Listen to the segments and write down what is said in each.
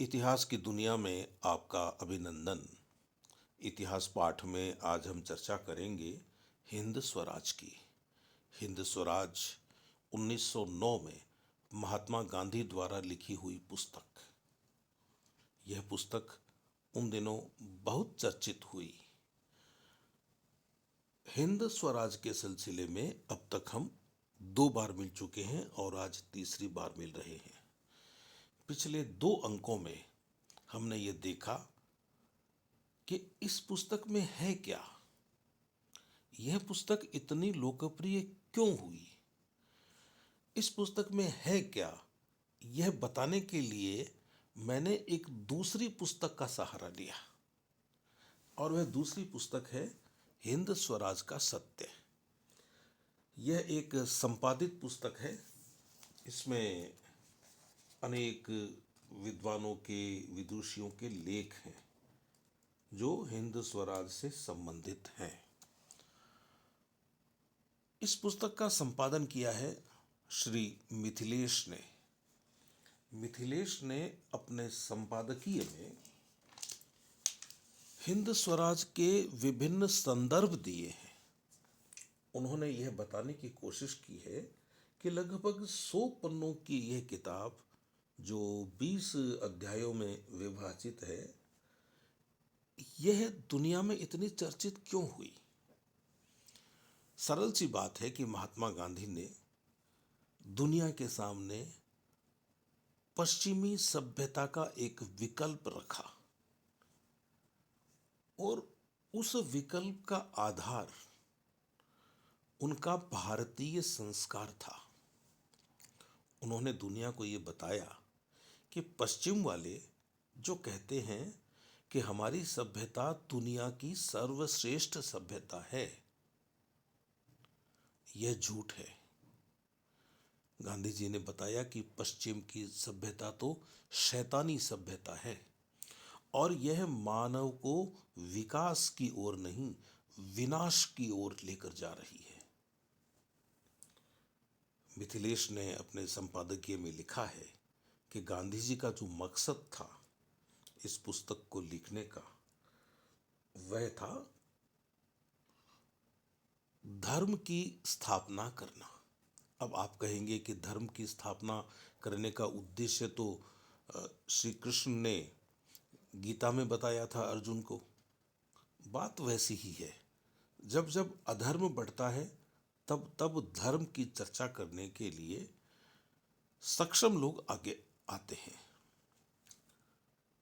इतिहास की दुनिया में आपका अभिनंदन। इतिहास पाठ में आज हम चर्चा करेंगे हिंद स्वराज की। हिंद स्वराज 1909 में महात्मा गांधी द्वारा लिखी हुई पुस्तक। यह पुस्तक उन दिनों बहुत चर्चित हुई। हिंद स्वराज के सिलसिले में अब तक हम 2 बार मिल चुके हैं और आज तीसरी बार मिल रहे हैं। पिछले 2 अंकों में हमने ये देखा कि इस पुस्तक में है क्या, यह पुस्तक इतनी लोकप्रिय क्यों हुई, इस पुस्तक में है क्या, यह बताने के लिए मैंने एक दूसरी पुस्तक का सहारा लिया और वह दूसरी पुस्तक है हिंद स्वराज का सत्य। यह एक संपादित पुस्तक है। इसमें अनेक विद्वानों के, विदुषियों के लेख हैं जो हिंद स्वराज से संबंधित हैं। इस पुस्तक का संपादन किया है श्री मिथिलेश ने। मिथिलेश ने अपने संपादकीय में हिंद स्वराज के विभिन्न संदर्भ दिए हैं। उन्होंने यह बताने की कोशिश की है कि लगभग 100 पन्नों की यह किताब जो 20 अध्यायों में विभाजित है, यह दुनिया में इतनी चर्चित क्यों हुई। सरल सी बात है कि महात्मा गांधी ने दुनिया के सामने पश्चिमी सभ्यता का एक विकल्प रखा और उस विकल्प का आधार उनका भारतीय संस्कार था। उन्होंने दुनिया को ये बताया कि पश्चिम वाले जो कहते हैं कि हमारी सभ्यता दुनिया की सर्वश्रेष्ठ सभ्यता है, यह झूठ है। गांधी जी ने बताया कि पश्चिम की सभ्यता तो शैतानी सभ्यता है और यह मानव को विकास की ओर नहीं, विनाश की ओर लेकर जा रही है। मिथिलेश ने अपने संपादकीय में लिखा है कि गांधी जी का जो मकसद था इस पुस्तक को लिखने का, वह था धर्म की स्थापना करना। अब आप कहेंगे कि धर्म की स्थापना करने का उद्देश्य तो श्री कृष्ण ने गीता में बताया था अर्जुन को। बात वैसी ही है। जब जब अधर्म बढ़ता है तब तब धर्म की चर्चा करने के लिए सक्षम लोग आगे आते हैं।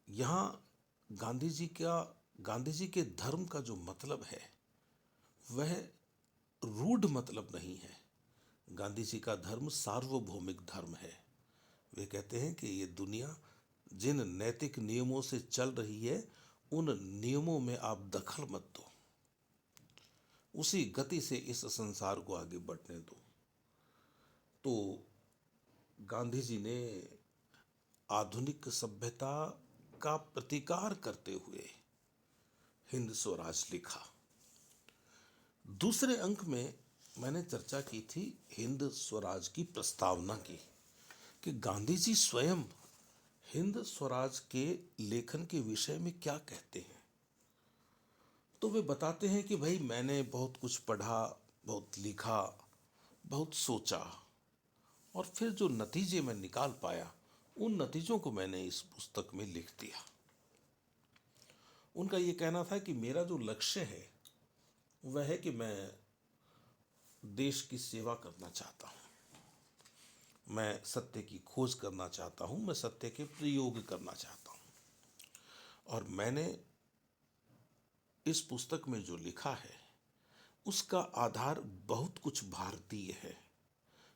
यहाँ गांधी जी के धर्म का जो मतलब है वह रूढ़ मतलब नहीं है। गांधी जी का धर्म सार्वभौमिक धर्म है। वे कहते हैं कि ये दुनिया जिन नैतिक नियमों से चल रही है उन नियमों में आप दखल मत दो, उसी गति से इस संसार को आगे बढ़ने दो। तो गांधी जी ने आधुनिक सभ्यता का प्रतिकार करते हुए हिंद स्वराज लिखा। दूसरे अंक में मैंने चर्चा की थी हिंद स्वराज की प्रस्तावना की कि गांधी जी स्वयं हिंद स्वराज के लेखन के विषय में क्या कहते हैं। तो वे बताते हैं कि भाई मैंने बहुत कुछ पढ़ा, बहुत लिखा, बहुत सोचा और फिर जो नतीजे मैं निकाल पाया उन नतीजों को मैंने इस पुस्तक में लिख दिया। उनका ये कहना था कि मेरा जो लक्ष्य है वह है कि मैं देश की सेवा करना चाहता हूँ, मैं सत्य की खोज करना चाहता हूँ, मैं सत्य के प्रयोग करना चाहता हूँ। और मैंने इस पुस्तक में जो लिखा है उसका आधार बहुत कुछ भारतीय है।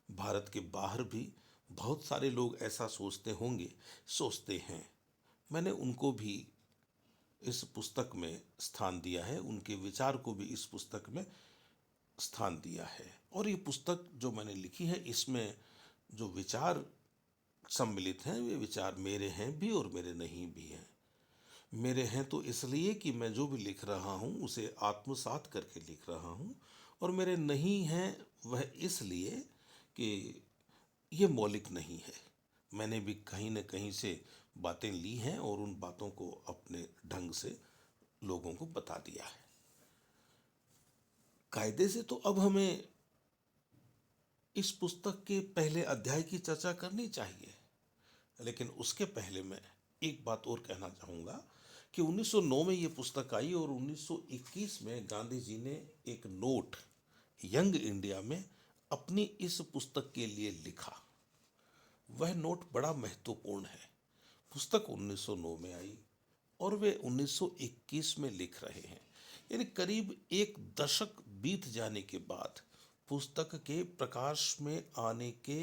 भारत के बाहर भी बहुत सारे लोग ऐसा सोचते होंगे, सोचते हैं। मैंने उनको भी इस पुस्तक में स्थान दिया है, उनके विचार को भी इस पुस्तक में स्थान दिया है। और ये पुस्तक जो मैंने लिखी है इसमें जो विचार सम्मिलित हैं वे विचार मेरे हैं भी और मेरे नहीं भी हैं। मेरे हैं तो इसलिए कि मैं जो भी लिख रहा हूँ उसे आत्मसात करके लिख रहा हूँ, और मेरे नहीं हैं वह इसलिए कि ये मौलिक नहीं है। मैंने भी कहीं न कहीं से बातें ली हैं और उन बातों को अपने ढंग से लोगों को बता दिया है। कायदे से तो अब हमें इस पुस्तक के पहले अध्याय की चर्चा करनी चाहिए, लेकिन उसके पहले मैं एक बात और कहना चाहूँगा कि 1909 में ये पुस्तक आई और 1921 में गांधी जी ने एक नोट यंग इंडिया में अपनी इस पुस्तक के लिए लिखा। वह नोट बड़ा महत्वपूर्ण है। पुस्तक 1909 में आई और वे 1921 में लिख रहे हैं, यानी करीब एक दशक बीत जाने के बाद, पुस्तक के प्रकाश में आने के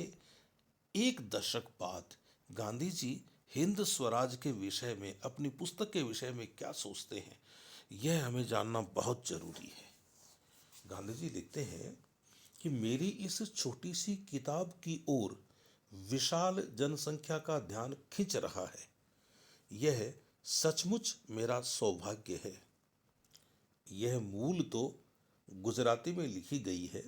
एक दशक बाद गांधी जी हिंद स्वराज के विषय में, अपनी पुस्तक के विषय में क्या सोचते हैं, यह हमें जानना बहुत जरूरी है। गांधी जी लिखते हैं कि मेरी इस छोटी सी किताब की ओर विशाल जनसंख्या का ध्यान खींच रहा है। यह सचमुच मेरा सौभाग्य है। यह मूल तो गुजराती में लिखी गई है।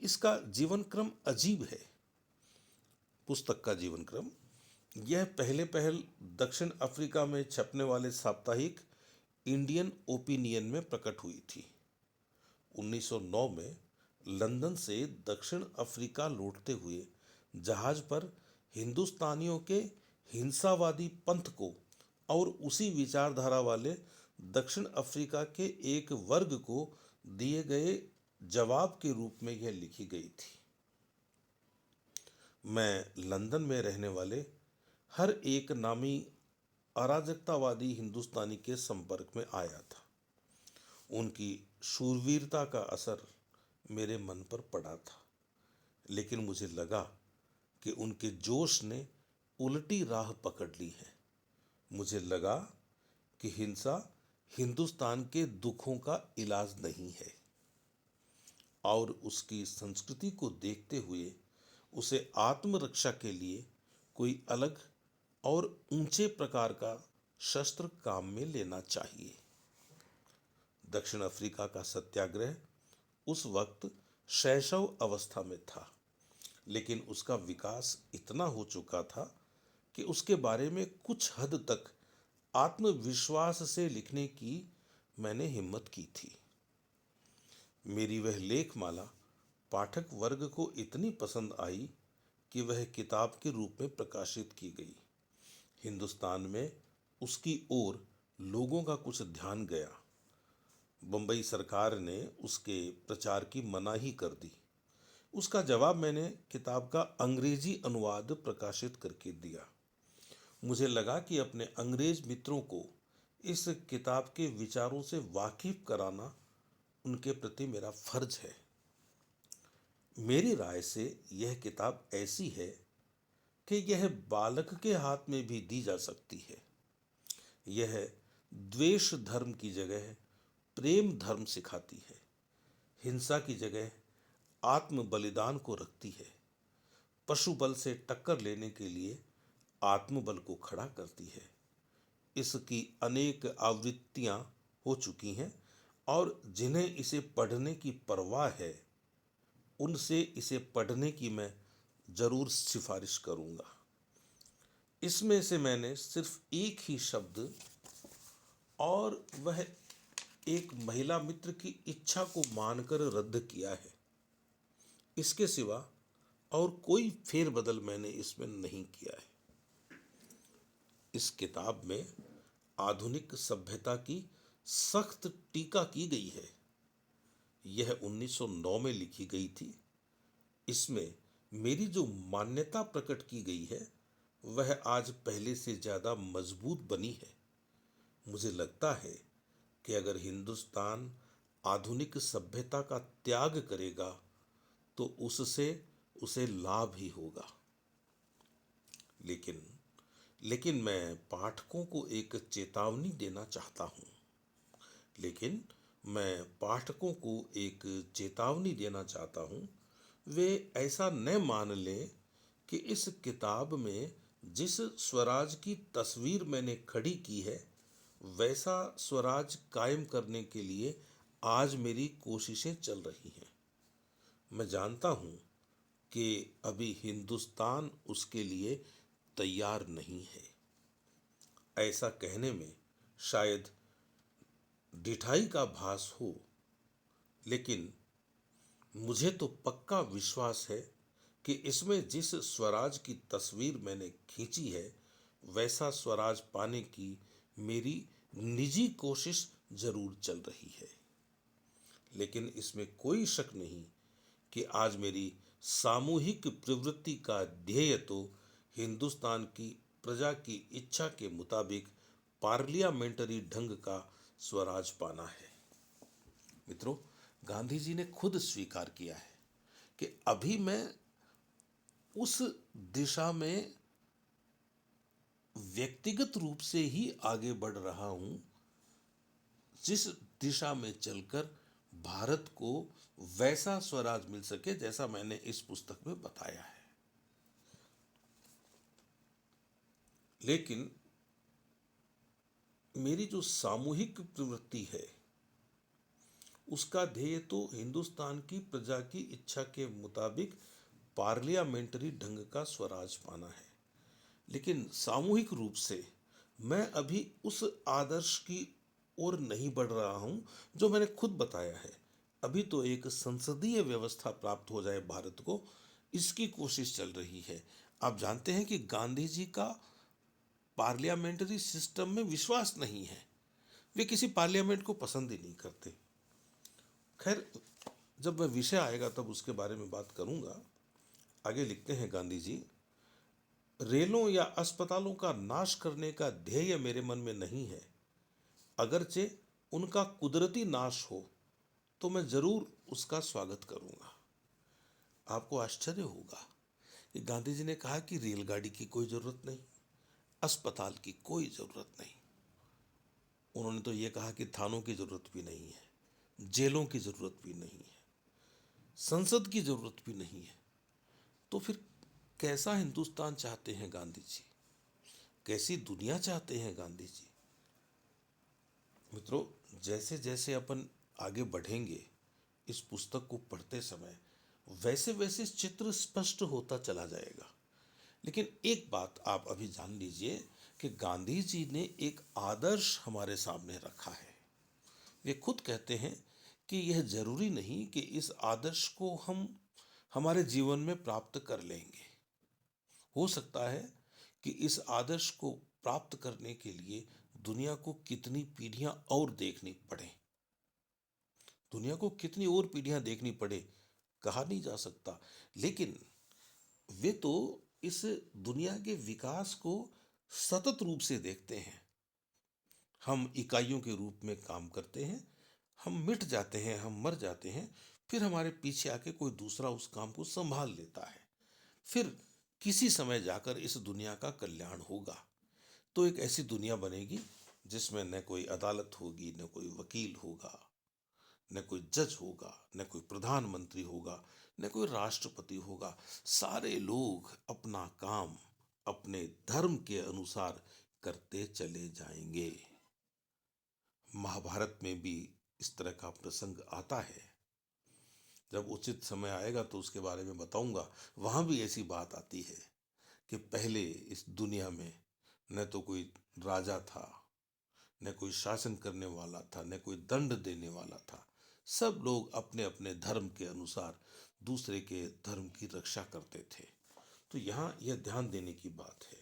इसका जीवन क्रम अजीब है। पुस्तक का जीवन क्रम, यह पहल दक्षिण अफ्रीका में छपने वाले साप्ताहिक इंडियन ओपिनियन में प्रकट हुई थी। 1909 में लंदन से दक्षिण अफ्रीका लौटते हुए जहाज पर हिंदुस्तानियों के हिंसावादी पंथ को और उसी विचारधारा वाले दक्षिण अफ्रीका के एक वर्ग को दिए गए जवाब के रूप में यह लिखी गई थी। मैं लंदन में रहने वाले हर एक नामी अराजकतावादी हिंदुस्तानी के संपर्क में आया था। उनकी शूरवीरता का असर मेरे मन पर पड़ा था, लेकिन मुझे लगा कि उनके जोश ने उल्टी राह पकड़ ली है। मुझे लगा कि हिंसा हिंदुस्तान के दुखों का इलाज नहीं है और उसकी संस्कृति को देखते हुए उसे आत्मरक्षा के लिए कोई अलग और ऊंचे प्रकार का शस्त्र काम में लेना चाहिए। दक्षिण अफ्रीका का सत्याग्रह उस वक्त शैशव अवस्था में था, लेकिन उसका विकास इतना हो चुका था कि उसके बारे में कुछ हद तक आत्मविश्वास से लिखने की मैंने हिम्मत की थी। मेरी वह लेखमाला पाठक वर्ग को इतनी पसंद आई कि वह किताब के रूप में प्रकाशित की गई। हिंदुस्तान में उसकी ओर लोगों का कुछ ध्यान गया। बंबई सरकार ने उसके प्रचार की मनाही कर दी। उसका जवाब मैंने किताब का अंग्रेजी अनुवाद प्रकाशित करके दिया। मुझे लगा कि अपने अंग्रेज मित्रों को इस किताब के विचारों से वाकिफ कराना उनके प्रति मेरा फर्ज है। मेरी राय से यह किताब ऐसी है कि यह बालक के हाथ में भी दी जा सकती है। यह द्वेष धर्म की जगह प्रेम धर्म सिखाती है, हिंसा की जगह आत्म बलिदान को रखती है, पशु बल से टक्कर लेने के लिए आत्मबल को खड़ा करती है। इसकी अनेक आवृत्तियां हो चुकी हैं और जिन्हें इसे पढ़ने की परवाह है उनसे इसे पढ़ने की मैं जरूर सिफारिश करूंगा। इसमें से मैंने सिर्फ एक ही शब्द, और वह एक महिला मित्र की इच्छा को मानकर रद्द किया है। इसके सिवा और कोई फेरबदल मैंने इसमें नहीं किया है। इस किताब में आधुनिक सभ्यता की सख्त टीका की गई है। यह 1909 में लिखी गई थी। इसमें मेरी जो मान्यता प्रकट की गई है वह आज पहले से ज़्यादा मजबूत बनी है। मुझे लगता है कि अगर हिंदुस्तान आधुनिक सभ्यता का त्याग करेगा तो उससे उसे लाभ ही होगा। लेकिन मैं पाठकों को एक चेतावनी देना चाहता हूँ। वे ऐसा न मान लें कि इस किताब में जिस स्वराज की तस्वीर मैंने खड़ी की है वैसा स्वराज कायम करने के लिए आज मेरी कोशिशें चल रही हैं। मैं जानता हूँ कि अभी हिंदुस्तान उसके लिए तैयार नहीं है। ऐसा कहने में शायद ढिठाई का भास हो, लेकिन मुझे तो पक्का विश्वास है कि इसमें जिस स्वराज की तस्वीर मैंने खींची है, वैसा स्वराज पाने की मेरी निजी कोशिश जरूर चल रही है। लेकिन इसमें कोई शक नहीं कि आज मेरी सामूहिक प्रवृत्ति का ध्येय तो हिंदुस्तान की प्रजा की इच्छा के मुताबिक पार्लियामेंटरी ढंग का स्वराज पाना है। मित्रों, गांधी जी ने खुद स्वीकार किया है कि अभी मैं उस दिशा में व्यक्तिगत रूप से ही आगे बढ़ रहा हूं जिस दिशा में चलकर भारत को वैसा स्वराज मिल सके जैसा मैंने इस पुस्तक में बताया है। लेकिन मेरी जो सामूहिक प्रवृत्ति है, उसका ध्येय तो हिंदुस्तान की प्रजा की इच्छा के मुताबिक पार्लियामेंटरी ढंग का स्वराज पाना है। लेकिन सामूहिक रूप से मैं अभी उस आदर्श की ओर नहीं बढ़ रहा हूं जो मैंने खुद बताया है। अभी तो एक संसदीय व्यवस्था प्राप्त हो जाए भारत को, इसकी कोशिश चल रही है। आप जानते हैं कि गांधी जी का पार्लियामेंटरी सिस्टम में विश्वास नहीं है। वे किसी पार्लियामेंट को पसंद ही नहीं करते। खैर, जब वह विषय आएगा तब उसके बारे में बात करूंगा। आगे लिखते हैं गांधी जी, रेलों या अस्पतालों का नाश करने का ध्येय मेरे मन में नहीं है। अगरचे उनका कुदरती नाश हो तो मैं जरूर उसका स्वागत करूंगा। आपको आश्चर्य होगा कि गांधी जी ने कहा कि रेलगाड़ी की कोई जरूरत नहीं, अस्पताल की कोई जरूरत नहीं। उन्होंने तो ये कहा कि थानों की जरूरत भी नहीं है, जेलों की जरूरत भी नहीं है, संसद की जरूरत भी नहीं है। तो फिर कैसा हिंदुस्तान चाहते हैं गांधी जी? कैसी दुनिया चाहते हैं गांधी जी? मित्रों, जैसे जैसे अपन आगे बढ़ेंगे इस पुस्तक को पढ़ते समय, वैसे वैसे चित्र स्पष्ट होता चला जाएगा। लेकिन एक बात आप अभी जान लीजिए कि गांधी जी ने एक आदर्श हमारे सामने रखा है। वे खुद कहते हैं कि यह जरूरी नहीं कि इस आदर्श को हम हमारे जीवन में प्राप्त कर लेंगे। हो सकता है कि इस आदर्श को प्राप्त करने के लिए दुनिया को कितनी पीढ़ियां और देखनी पड़े, दुनिया को कितनी और पीढ़ियां देखनी पड़े, कहा नहीं जा सकता। लेकिन वे तो इस दुनिया के विकास को सतत रूप से देखते हैं। हम इकाइयों के रूप में काम करते हैं, हम मिट जाते हैं, हम मर जाते हैं, फिर हमारे पीछे आके कोई दूसरा उस काम को संभाल लेता है। फिर किसी समय जाकर इस दुनिया का कल्याण होगा। तो एक ऐसी दुनिया बनेगी जिसमें न कोई अदालत होगी, न कोई वकील होगा, न कोई जज होगा, न कोई प्रधानमंत्री होगा, न कोई राष्ट्रपति होगा। सारे लोग अपना काम अपने धर्म के अनुसार करते चले जाएंगे। महाभारत में भी इस तरह का प्रसंग आता है। जब उचित समय आएगा तो उसके बारे में बताऊंगा। वहां भी ऐसी बात आती है कि पहले इस दुनिया में न तो कोई राजा था, न कोई शासन करने वाला था, न कोई दंड देने वाला था। सब लोग अपने अपने धर्म के अनुसार दूसरे के धर्म की रक्षा करते थे। तो यहाँ यह ध्यान देने की बात है।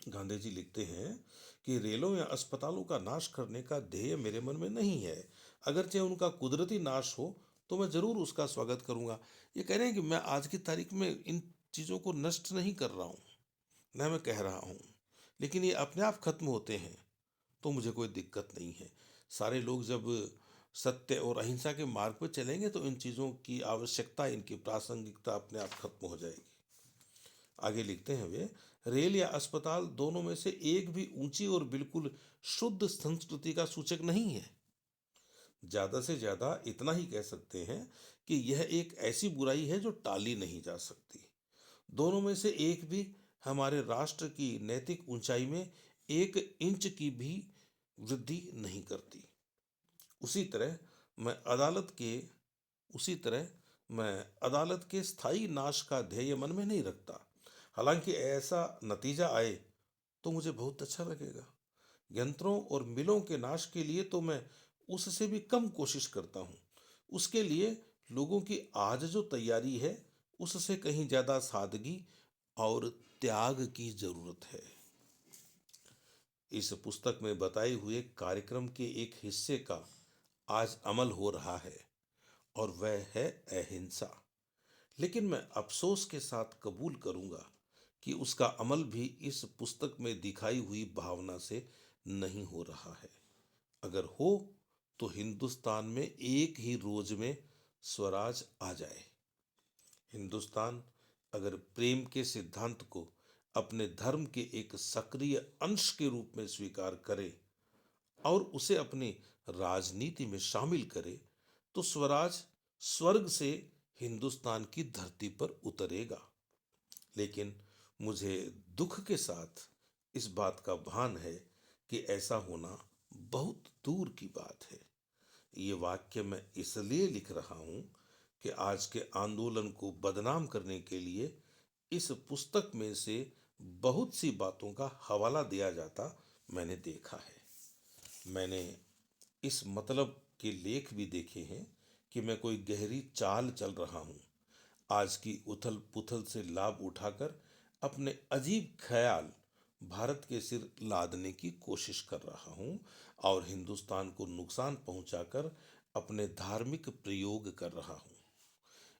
गांधी जी लिखते हैं कि रेलों या अस्पतालों का नाश करने का ध्येय मेरे मन में नहीं है। अगरचे उनका कुदरती नाश हो तो मैं जरूर उसका स्वागत करूंगा। ये कह रहे हैं कि मैं आज की तारीख में इन चीजों को नष्ट नहीं कर रहा हूं, न मैं कह रहा हूं, लेकिन ये अपने आप खत्म होते हैं तो मुझे कोई दिक्कत नहीं है। सारे लोग जब सत्य और अहिंसा के मार्ग पर चलेंगे तो इन चीजों की आवश्यकता, इनकी प्रासंगिकता अपने आप खत्म हो जाएगी। आगे लिखते हैं वे, रेल या अस्पताल दोनों में से एक भी ऊंची और बिल्कुल शुद्ध संस्कृति का सूचक नहीं है। ज्यादा से ज्यादा इतना ही कह सकते हैं कि यह एक ऐसी बुराई है जो टाली नहीं जा सकती। दोनों में से एक भी हमारे राष्ट्र की नैतिक ऊंचाई में एक इंच की भी वृद्धि नहीं करती। उसी तरह मैं अदालत के उसी तरह मैं अदालत के स्थायी नाश का ध्येय मन में नहीं रखता। हालांकि ऐसा नतीजा आए तो मुझे बहुत अच्छा लगेगा। यंत्रों और मिलों के नाश के लिए तो मैं उससे भी कम कोशिश करता हूँ। उसके लिए लोगों की आज जो तैयारी है उससे कहीं ज्यादा सादगी और त्याग की जरूरत है। इस पुस्तक में बताए हुए कार्यक्रम के एक हिस्से का आज अमल हो रहा है और वह है अहिंसा। लेकिन मैं अफसोस के साथ कबूल करूंगा कि उसका अमल भी इस पुस्तक में दिखाई हुई भावना से नहीं हो रहा है। अगर हो तो हिंदुस्तान में एक ही रोज में स्वराज आ जाए। हिंदुस्तान अगर प्रेम के सिद्धांत को अपने धर्म के एक सक्रिय अंश के रूप में स्वीकार करे और उसे अपनी राजनीति में शामिल करे तो स्वराज स्वर्ग से हिंदुस्तान की धरती पर उतरेगा। लेकिन मुझे दुख के साथ इस बात का भान है कि ऐसा होना बहुत दूर की बात है। ये वाक्य मैं इसलिए लिख रहा हूं कि आज के आंदोलन को बदनाम करने के लिए इस पुस्तक में से बहुत सी बातों का हवाला दिया जाता मैंने देखा है। मैंने इस मतलब के लेख भी देखे हैं कि मैं कोई गहरी चाल चल रहा हूं, आज की उथल पुथल से लाभ उठाकर अपने अजीब ख्याल भारत के सिर लादने की कोशिश कर रहा हूं और हिंदुस्तान को नुकसान पहुंचाकर अपने धार्मिक प्रयोग कर रहा हूं।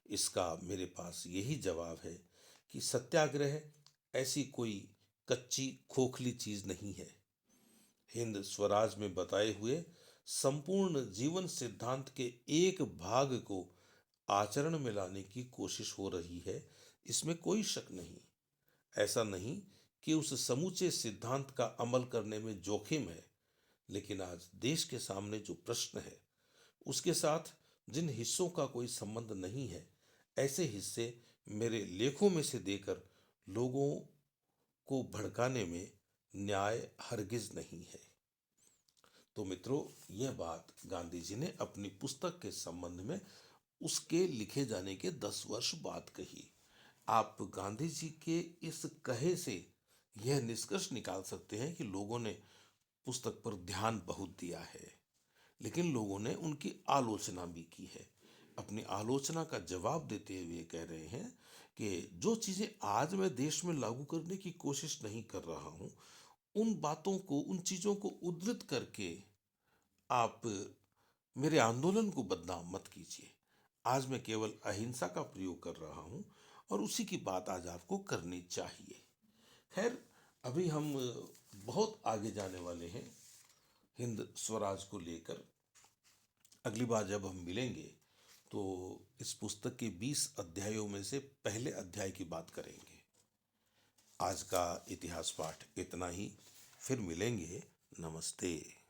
इसका मेरे पास यही जवाब है कि सत्याग्रह ऐसी कोई कच्ची खोखली चीज नहीं है। हिंद स्वराज में बताए हुए संपूर्ण जीवन सिद्धांत के एक भाग को आचरण में लाने की कोशिश हो रही है, इसमें कोई शक नहीं। ऐसा नहीं कि उस समूचे सिद्धांत का अमल करने में जोखिम है, लेकिन आज देश के सामने जो प्रश्न है उसके साथ जिन हिस्सों का कोई संबंध नहीं है, ऐसे हिस्से मेरे लेखों में से देकर लोगों को भड़काने में न्याय हरगिज नहीं है। तो मित्रों, यह बात गांधी जी ने अपनी पुस्तक के संबंध में उसके लिखे जाने के 10 वर्ष बाद कही। आप गांधी जी के इस कहे से यह निष्कर्ष निकाल सकते हैं कि लोगों ने पुस्तक पर ध्यान बहुत दिया है, लेकिन लोगों ने उनकी आलोचना भी की है। अपनी आलोचना का जवाब देते हुए कह रहे हैं कि जो चीजें आज मैं देश में लागू करने की कोशिश नहीं कर रहा हूं, उन बातों को, उन चीजों को उद्धृत करके आप मेरे आंदोलन को बदनाम मत कीजिए। आज मैं केवल अहिंसा का प्रयोग कर रहा हूं और उसी की बात आज आपको करनी चाहिए। खैर, अभी हम बहुत आगे जाने वाले हैं हिंद स्वराज को लेकर। अगली बार जब हम मिलेंगे तो इस पुस्तक के 20 अध्यायों में से पहले अध्याय की बात करेंगे। आज का इतिहास पाठ इतना ही। फिर मिलेंगे। नमस्ते।